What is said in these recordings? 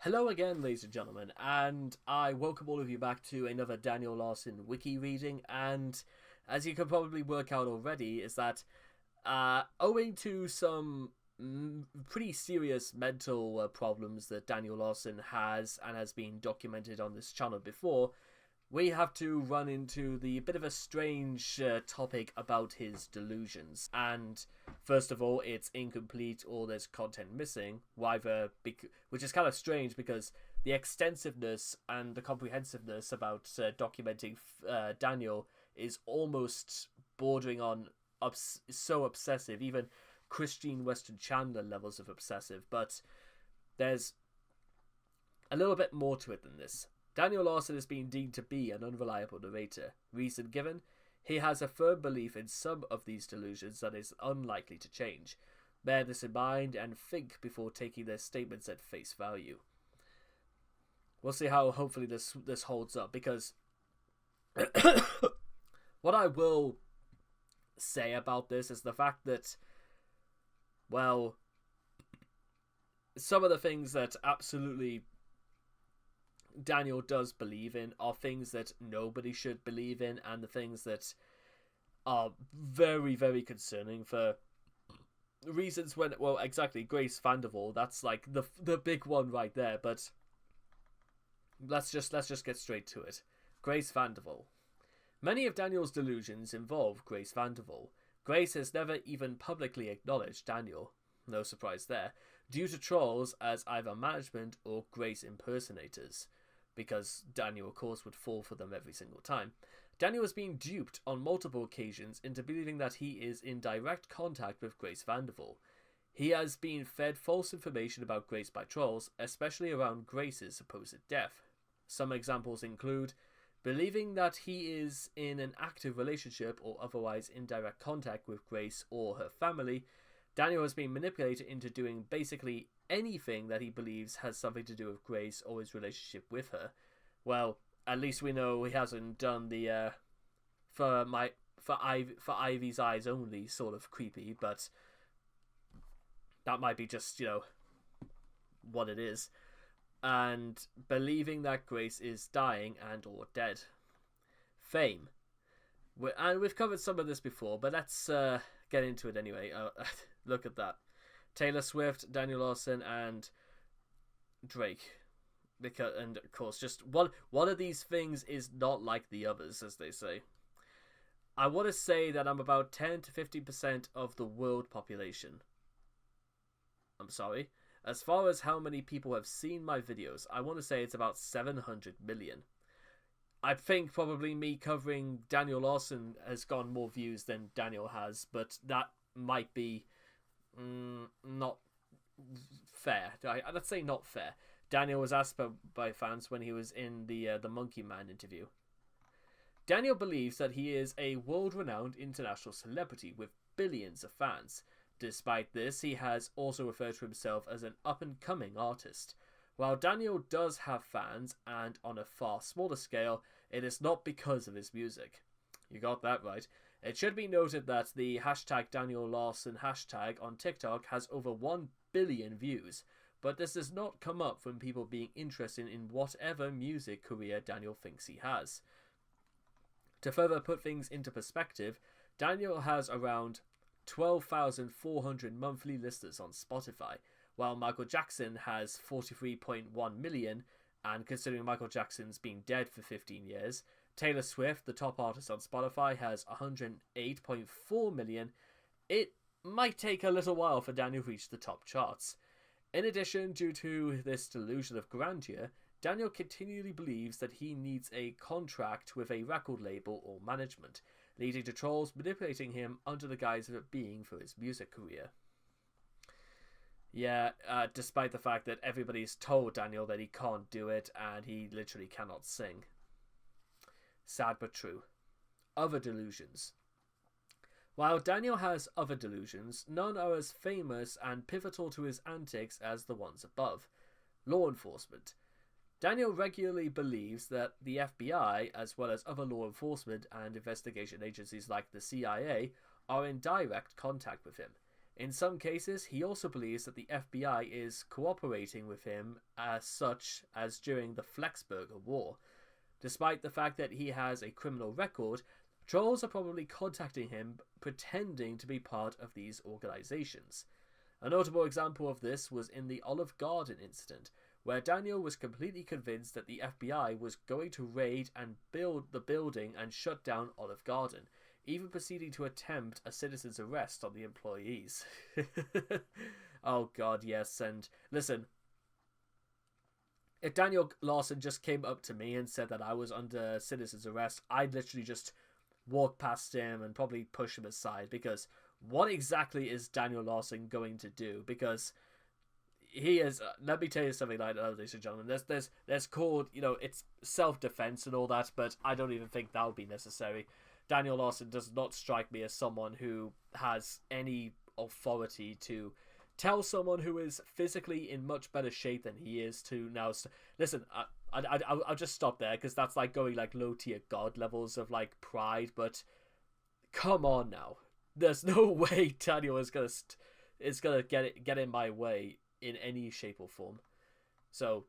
Hello again, ladies and gentlemen, and I welcome all of you back to another Daniel Larson Wiki reading. And as you can probably work out already, is that owing to some pretty serious mental problems that Daniel Larson has and has been documented on this channel before, we have to run into the bit of a strange topic about his delusions. And first of all, it's incomplete or there's content missing, which is kind of strange because the extensiveness and the comprehensiveness about documenting Daniel is almost bordering on so obsessive, even Christine Western Chandler levels of obsessive. But there's a little bit more to it than this. Daniel Larson has been deemed to be an unreliable narrator. Reason given, he has a firm belief in some of these delusions that is unlikely to change. Bear this in mind and think before taking their statements at face value. We'll see how hopefully this holds up, because what I will say about this is the fact that, well, some of the things that absolutely Daniel does believe in are things that nobody should believe in, and the things that are very, very concerning for reasons when, well, exactly, Grace Vandervoort, that's like the big one right there. But let's just get straight to it. Grace Vandervoort. Many of Daniel's delusions involve Grace Vandervoort. Grace has never even publicly acknowledged Daniel, no surprise there, due to trolls as either management or Grace impersonators, because Daniel, of course, would fall for them every single time. Daniel has been duped on multiple occasions into believing that he is in direct contact with Grace Vandervoort. He has been fed false information about Grace by trolls, especially around Grace's supposed death. Some examples include believing that he is in an active relationship or otherwise in direct contact with Grace or her family. Daniel has been manipulated into doing basically anything that he believes has something to do with Grace or his relationship with her. Well, at least we know he hasn't done the for Ivy's eyes only sort of creepy, but that might be just, what it is. And believing that Grace is dying and or dead. Fame. And we've covered some of this before, but let's get into it anyway. Look at that. Taylor Swift, Daniel Larson, and Drake. And of course, just one of these things is not like the others, as they say. I want to say that I'm about 10 to 15% of the world population. I'm sorry. As far as how many people have seen my videos, I want to say it's about 700 million. I think probably me covering Daniel Larson has gotten more views than Daniel has, but that might be not fair. Let's say not fair. Daniel was asked by fans when he was in the Monkey Man interview. Daniel believes that he is a world-renowned international celebrity with billions of fans. Despite this, he has also referred to himself as an up-and-coming artist. While Daniel does have fans, and on a far smaller scale, it is not because of his music. You got that right. It should be noted that the hashtag Daniel Larson hashtag on TikTok has over 1 billion views, but this does not come up from people being interested in whatever music career Daniel thinks he has. To further put things into perspective, Daniel has around 12,400 monthly listeners on Spotify, while Michael Jackson has 43.1 million, and considering Michael Jackson's been dead for 15 years, Taylor Swift, the top artist on Spotify, has 108.4 million. It might take a little while for Daniel to reach the top charts. In addition, due to this delusion of grandeur, Daniel continually believes that he needs a contract with a record label or management, leading to trolls manipulating him under the guise of it being for his music career. Yeah, despite the fact that everybody's told Daniel that he can't do it and he literally cannot sing. Sad but true. Other delusions. While Daniel has other delusions, none are as famous and pivotal to his antics as the ones above. Law enforcement. Daniel regularly believes that the FBI, as well as other law enforcement and investigation agencies like the CIA, are in direct contact with him. In some cases, he also believes that the FBI is cooperating with him as such as during the Flexburger War. Despite the fact that he has a criminal record, trolls are probably contacting him pretending to be part of these organizations. A notable example of this was in the Olive Garden incident, where Daniel was completely convinced that the FBI was going to raid and build the building and shut down Olive Garden, even proceeding to attempt a citizen's arrest on the employees. Oh god, yes, and listen, if Daniel Larson just came up to me and said that I was under citizen's arrest, I'd literally just walk past him and probably push him aside, because what exactly is Daniel Larson going to do? Because he is, let me tell you something, like, ladies and gentlemen, there's called, it's self-defense and all that, but I don't even think that would be necessary. Daniel Larson does not strike me as someone who has any authority to tell someone who is physically in much better shape than he is to now. Listen, I'll just stop there, because that's like going like low tier god levels of like pride. But come on now, there's no way Daniel is gonna get in my way in any shape or form. So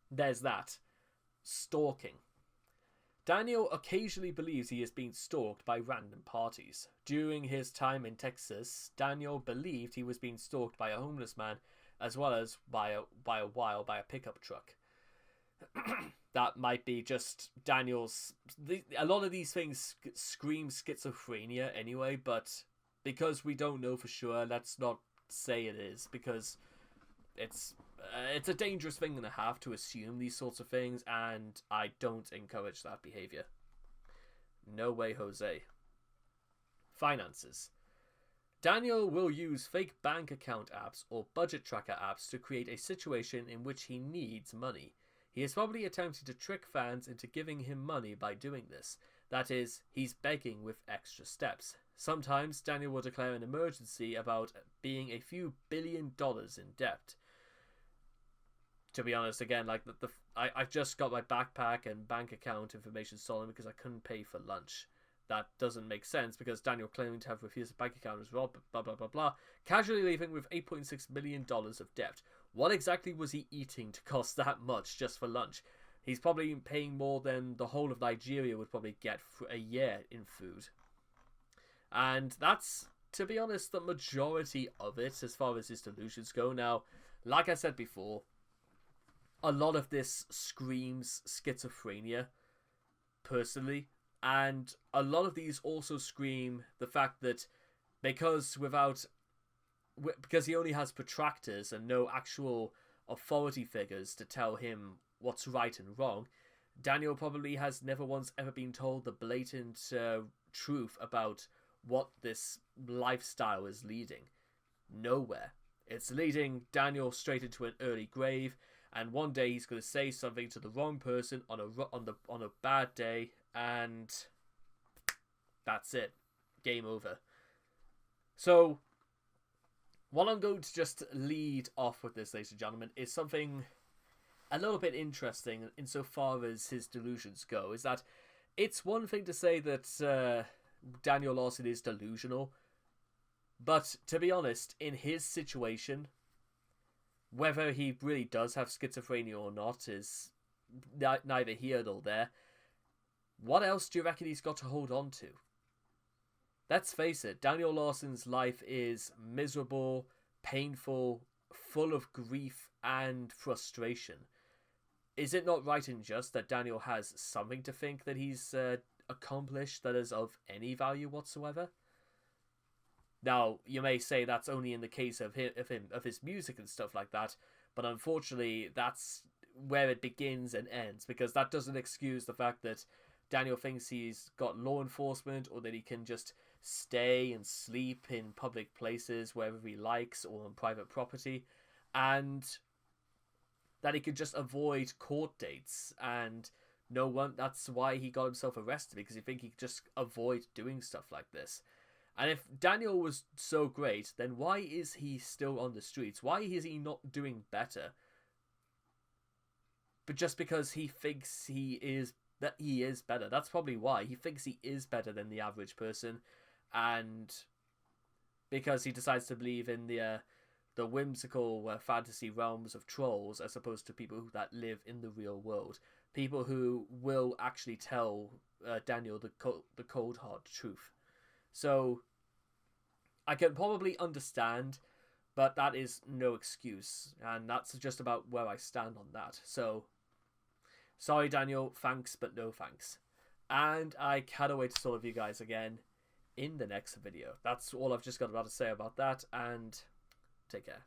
there's that. Stalking. Daniel occasionally believes he is being stalked by random parties. During his time in Texas, Daniel believed he was being stalked by a homeless man, as well as by a pickup truck. That might be just Daniel's... A lot of these things scream schizophrenia anyway, but because we don't know for sure, let's not say it is, because it's a dangerous thing to have to assume these sorts of things, and I don't encourage that behavior. No way, Jose. Finances. Daniel will use fake bank account apps or budget tracker apps to create a situation in which he needs money. He is probably attempting to trick fans into giving him money by doing this. That is, he's begging with extra steps. Sometimes Daniel will declare an emergency about being a few $1 billion in debt. To be honest, again, like I just got my backpack and bank account information stolen because I couldn't pay for lunch. That doesn't make sense, because Daniel claiming to have refused a bank account as well, blah blah blah blah. Casually leaving with $8.6 million of debt. What exactly was he eating to cost that much just for lunch? He's probably paying more than the whole of Nigeria would probably get for a year in food. And that's, to be honest, the majority of it as far as his delusions go. Now, like I said before, a lot of this screams schizophrenia, personally, and a lot of these also scream the fact that because he only has protractors and no actual authority figures to tell him what's right and wrong, Daniel probably has never once ever been told the blatant truth about what this lifestyle is leading. Nowhere. It's leading Daniel straight into an early grave, and one day he's going to say something to the wrong person on a bad day, and that's it. Game over. So, what I'm going to just lead off with this, ladies and gentlemen, is something a little bit interesting insofar as his delusions go. Is that it's one thing to say that Daniel Larson is delusional, but to be honest, in his situation, whether he really does have schizophrenia or not is neither here nor there. What else do you reckon he's got to hold on to? Let's face it, Daniel Larson's life is miserable, painful, full of grief and frustration. Is it not right and just that Daniel has something to think that he's accomplished that is of any value whatsoever? Now, you may say that's only in the case of his music and stuff like that, but unfortunately, that's where it begins and ends, because that doesn't excuse the fact that Daniel thinks he's got law enforcement, or that he can just stay and sleep in public places wherever he likes or on private property, and that he could just avoid court dates, and no one. That's why he got himself arrested, because he thinks he could just avoid doing stuff like this. And if Daniel was so great, then why is he still on the streets? Why is he not doing better? But just because he thinks he is better. That's probably why. He thinks he is better than the average person. And because he decides to believe in the whimsical fantasy realms of trolls as opposed to people that live in the real world. People who will actually tell Daniel the cold hard truth. So I can probably understand, but that is no excuse, and that's just about where I stand on that. So sorry, Daniel, thanks, but no thanks. And I cannot wait to talk with you guys again in the next video. That's all I've just got about to say about that, and take care.